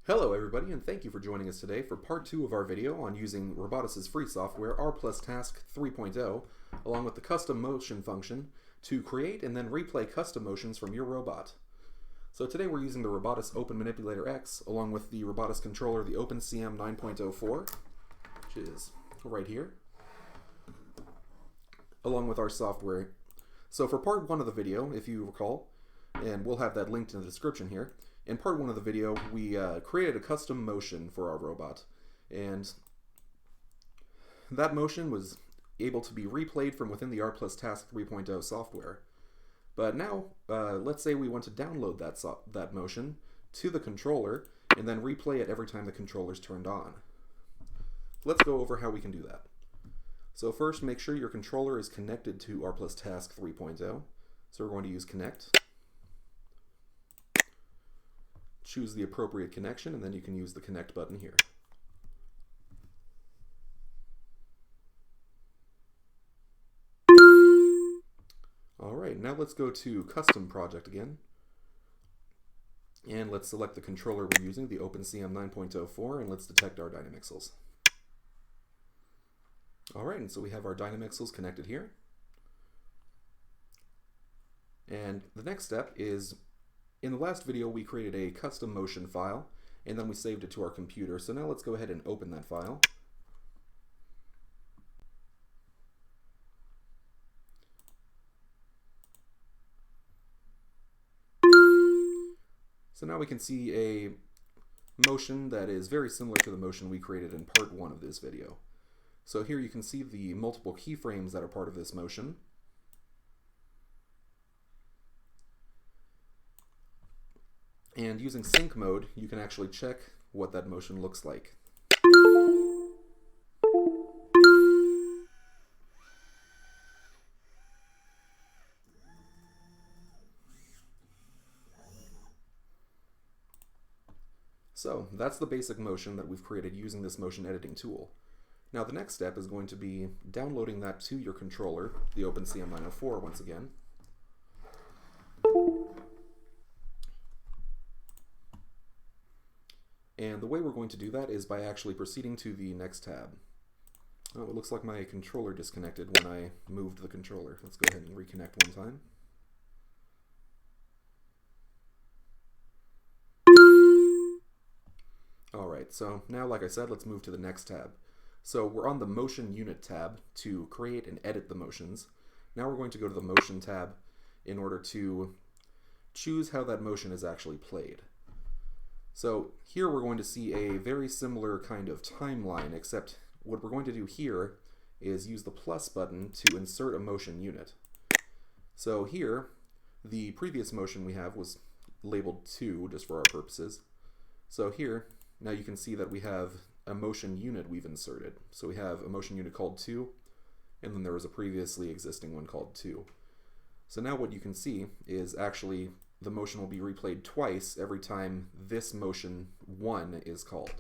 Hello everybody, and thank you for joining us today for part 2 of our video on using ROBOTIS' free software R+Task 3.0 along with the custom motion function to create and then replay custom motions from your robot. So today we're using the ROBOTIS openmanipulator-X along with the ROBOTIS controller, the OpenCM 9.04, which is right here, along with our software. So for part 1 of the video, if you recall, and we'll have that linked in the description here, in part 1 of the video, we created a custom motion for our robot, and that motion was able to be replayed from within the R+Task 3.0 software. But now, let's say we want to download that motion to the controller and then replay it every time the controller's turned on. Let's go over how we can do that. So first, make sure your controller is connected to R+Task 3.0. So we're going to use Connect. Choose the appropriate connection, and then you can use the Connect button here. Alright, now let's go to Custom Project again. And let's select the controller we're using, the OpenCM 9.04, and let's detect our Dynamixels. Alright, and so we have our Dynamixels connected here. And the next step is, in the last video, we created a custom motion file, and then we saved it to our computer. So now let's go ahead and open that file. So now we can see a motion that is very similar to the motion we created in part 1 of this video. So here you can see the multiple keyframes that are part of this motion. And using sync mode, you can actually check what that motion looks like. So that's the basic motion that we've created using this motion editing tool. Now the next step is going to be downloading that to your controller, the OpenCM 904 once again. And the way we're going to do that is by actually proceeding to the next tab. Oh, it looks like my controller disconnected when I moved the controller. Let's go ahead and reconnect one time. Alright, so now, like I said, let's move to the next tab. So we're on the Motion Unit tab to create and edit the motions. Now we're going to go to the Motion tab in order to choose how that motion is actually played. So here we're going to see a very similar kind of timeline, except what we're going to do here is use the plus button to insert a motion unit. So here, the previous motion we have was labeled 2, just for our purposes. So here, now you can see that we have a motion unit we've inserted. So we have a motion unit called 2, and then there was a previously existing one called 2. So now what you can see is actually the motion will be replayed twice every time this motion 1 is called.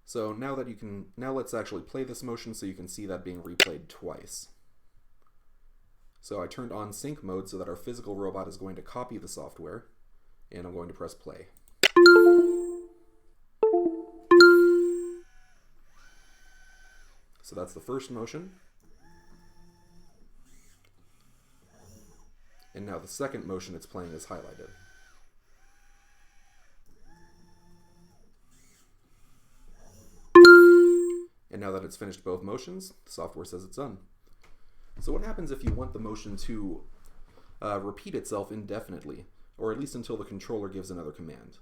So now let's actually play this motion so you can see that being replayed twice. So I turned on sync mode so that our physical robot is going to copy the software, and I'm going to press play. So that's the first motion. And now the second motion it's playing is highlighted. And now that it's finished both motions, the software says it's done. So what happens if you want the motion to repeat itself indefinitely, or at least until the controller gives another command?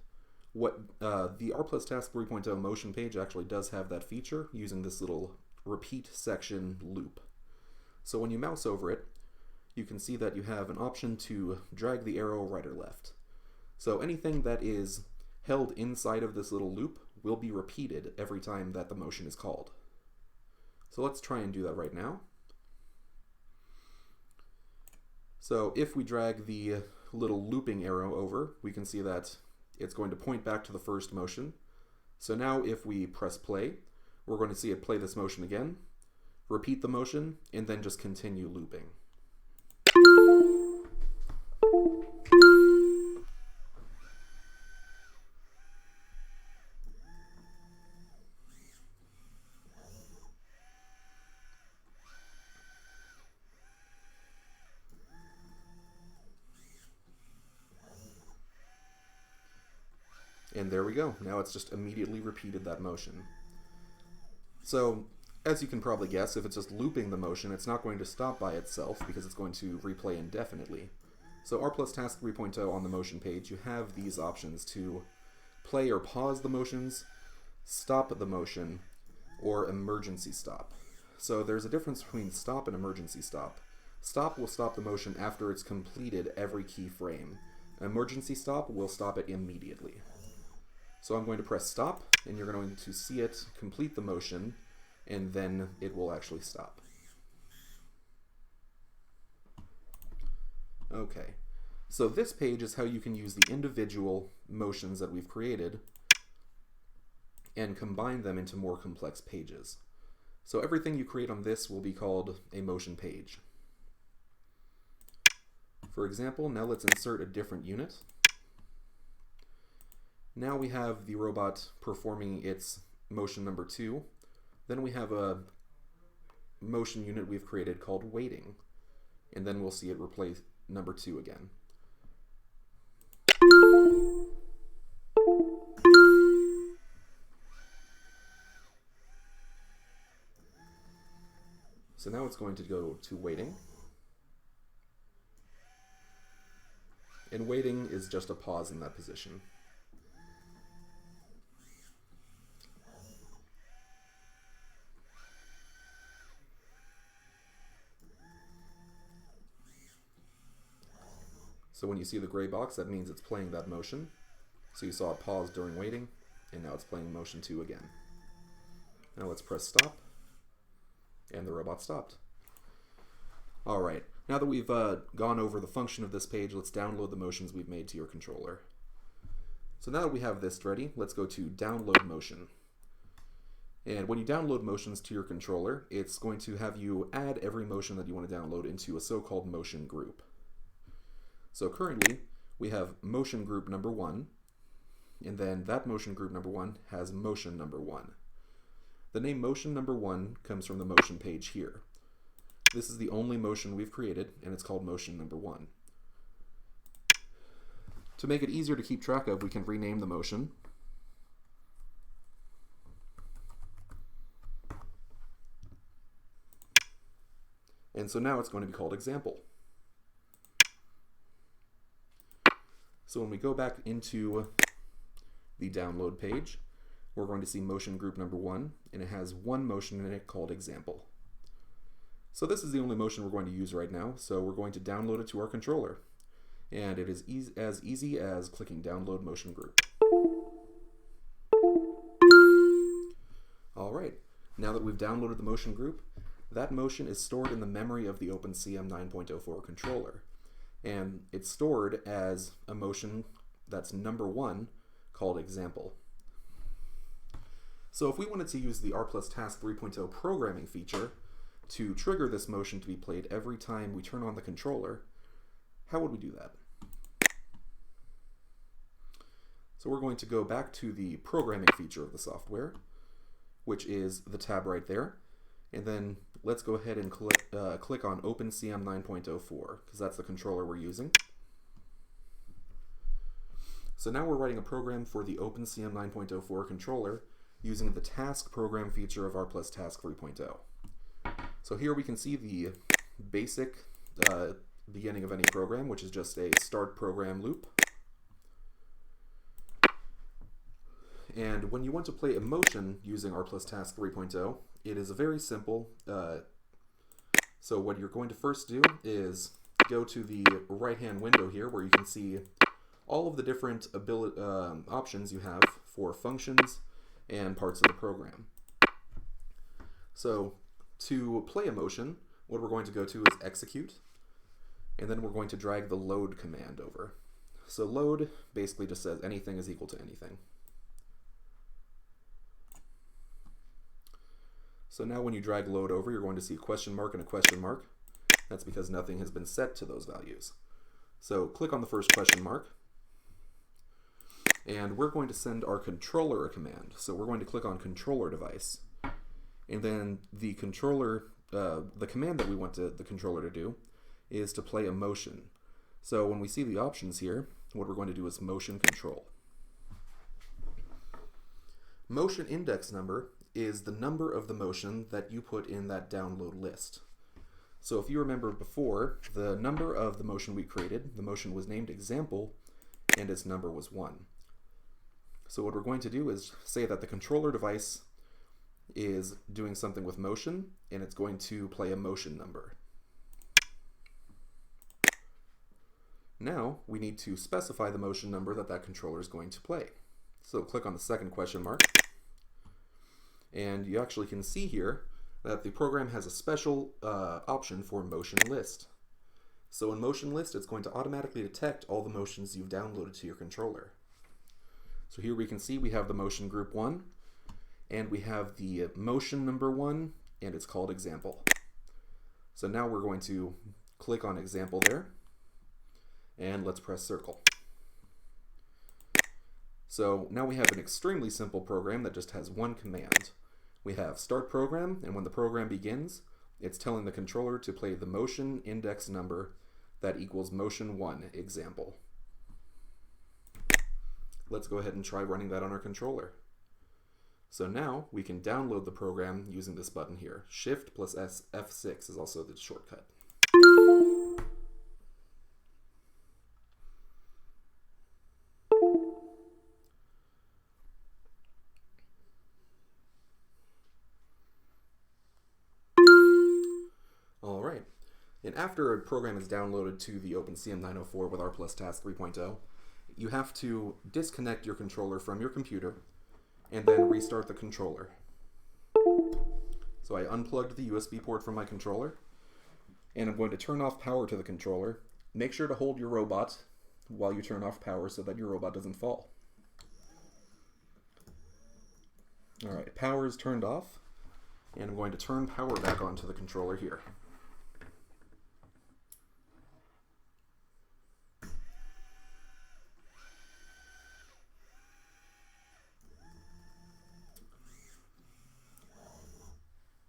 The R+Task 3.0 motion page actually does have that feature using this little repeat section loop. So when you mouse over it, you can see that you have an option to drag the arrow right or left. So anything that is held inside of this little loop will be repeated every time that the motion is called. So let's try and do that right now. So if we drag the little looping arrow over, we can see that it's going to point back to the first motion. So now if we press play, we're going to see it play this motion again, repeat the motion, and then just continue looping. And there we go. Now it's just immediately repeated that motion. So, as you can probably guess, if it's just looping the motion, it's not going to stop by itself because it's going to replay indefinitely. So R+Task 3.0 on the motion page, you have these options to play or pause the motions, stop the motion, or emergency stop. So there's a difference between stop and emergency stop. Stop will stop the motion after it's completed every keyframe. Emergency stop will stop it immediately. So I'm going to press stop, and you're going to see it complete the motion, and then it will actually stop. Okay, so this page is how you can use the individual motions that we've created and combine them into more complex pages. So everything you create on this will be called a motion page. For example, now let's insert a different unit. Now we have the robot performing its motion number 2. Then we have a motion unit we've created called waiting. And then we'll see it replay number 2 again. So now it's going to go to waiting. And waiting is just a pause in that position. So when you see the gray box, that means it's playing that motion. So you saw it pause during waiting, and now it's playing motion 2 again. Now let's press stop, and the robot stopped. Alright, now that we've gone over the function of this page, let's download the motions we've made to your controller. So now that we have this ready, let's go to download motion. And when you download motions to your controller, it's going to have you add every motion that you want to download into a so-called motion group. So currently, we have motion group number 1, and then that motion group number 1 has motion number 1. The name motion number 1 comes from the motion page here. This is the only motion we've created, and it's called motion number 1. To make it easier to keep track of, we can rename the motion. And so now it's going to be called example. So when we go back into the download page, we're going to see motion group number 1, and it has one motion in it called example. So this is the only motion we're going to use right now, so we're going to download it to our controller. And it is as easy as clicking download motion group. Alright, now that we've downloaded the motion group, that motion is stored in the memory of the OpenCM 9.04 controller. And it's stored as a motion that's number 1 called example. So if we wanted to use the R+Task 3.0 programming feature to trigger this motion to be played every time we turn on the controller, how would we do that? So we're going to go back to the programming feature of the software, which is the tab right there, and then let's go ahead and click on OpenCM 9.04, because that's the controller we're using. So now we're writing a program for the OpenCM 9.04 controller using the task program feature of R+Task 3.0. So here we can see the basic beginning of any program, which is just a start program loop. And when you want to play a motion using R+Task 3.0, it is very simple. So what you're going to first do is go to the right-hand window here where you can see all of the different options you have for functions and parts of the program. So to play a motion, what we're going to go to is execute, and then we're going to drag the load command over. So load basically just says anything is equal to anything. So now when you drag load over, you're going to see a question mark and a question mark. That's because nothing has been set to those values. So click on the first question mark, and we're going to send our controller a command. So we're going to click on controller device, and then the controller, the command that we want the controller to do is to play a motion. So when we see the options here, what we're going to do is motion control. Motion index number is the number of the motion that you put in that download list. So if you remember before, the number of the motion we created, the motion was named example, and its number was 1. So what we're going to do is say that the controller device is doing something with motion, and it's going to play a motion number. Now we need to specify the motion number that that controller is going to play. So click on the second question mark, and you actually can see here that the program has a special option for motion list. So in motion list, it's going to automatically detect all the motions you've downloaded to your controller. So here we can see we have the motion group 1, and we have the motion number 1, and it's called example. So now we're going to click on example there, and let's press circle. So now we have an extremely simple program that just has one command. We have start program, and when the program begins, it's telling the controller to play the motion index number that equals motion 1 example. Let's go ahead and try running that on our controller. So now we can download the program using this button here. Shift plus F6 is also the shortcut. Alright, and after a program is downloaded to the OpenCM904 with R+Task 3.0, you have to disconnect your controller from your computer and then restart the controller. So I unplugged the USB port from my controller, and I'm going to turn off power to the controller. Make sure to hold your robot while you turn off power so that your robot doesn't fall. Alright, power is turned off, and I'm going to turn power back onto the controller here.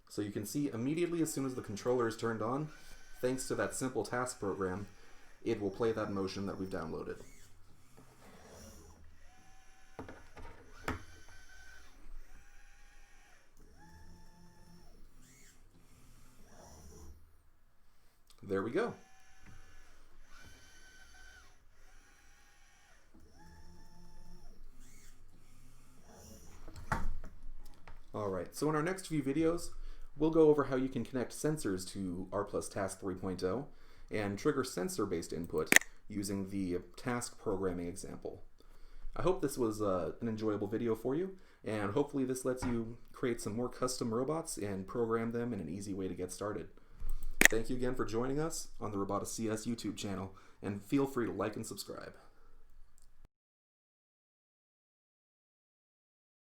So you can see immediately as soon as the controller is turned on, thanks to that simple task program, it will play that motion that we've downloaded. There we go. Alright, so in our next few videos, we'll go over how you can connect sensors to R+Task 3.0 and trigger sensor-based input using the task programming example. I hope this was an enjoyable video for you, and hopefully this lets you create some more custom robots and program them in an easy way to get started. Thank you again for joining us on the ROBOTIS CS YouTube channel, and feel free to like and subscribe.